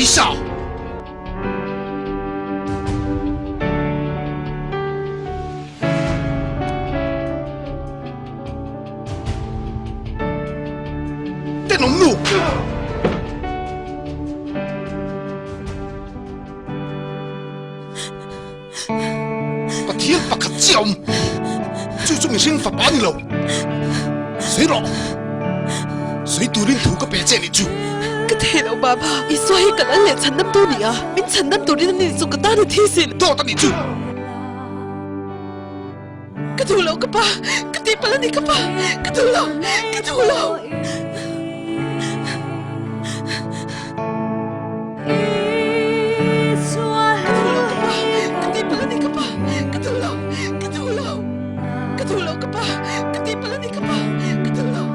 Isua. Tenong nu. Thian pakat siom. Chung sinh phá bán lầu. Sấy rõ. Sấy tu rin thủ có bẻ chè này chú. Cái thế nào bà Isua hi cần anh lệ chắn năm tu nè à? Mình chắn năm tu đi năm này dùng cái ta để thi xin. Thôi ta này chú. Cái thù lâu cái bà, cái tí pala ni cái bà, cái thù lâu. Cái thù lâu cái thù lâu cái bà, cái tí pala ni cái bà, cái thù lâu.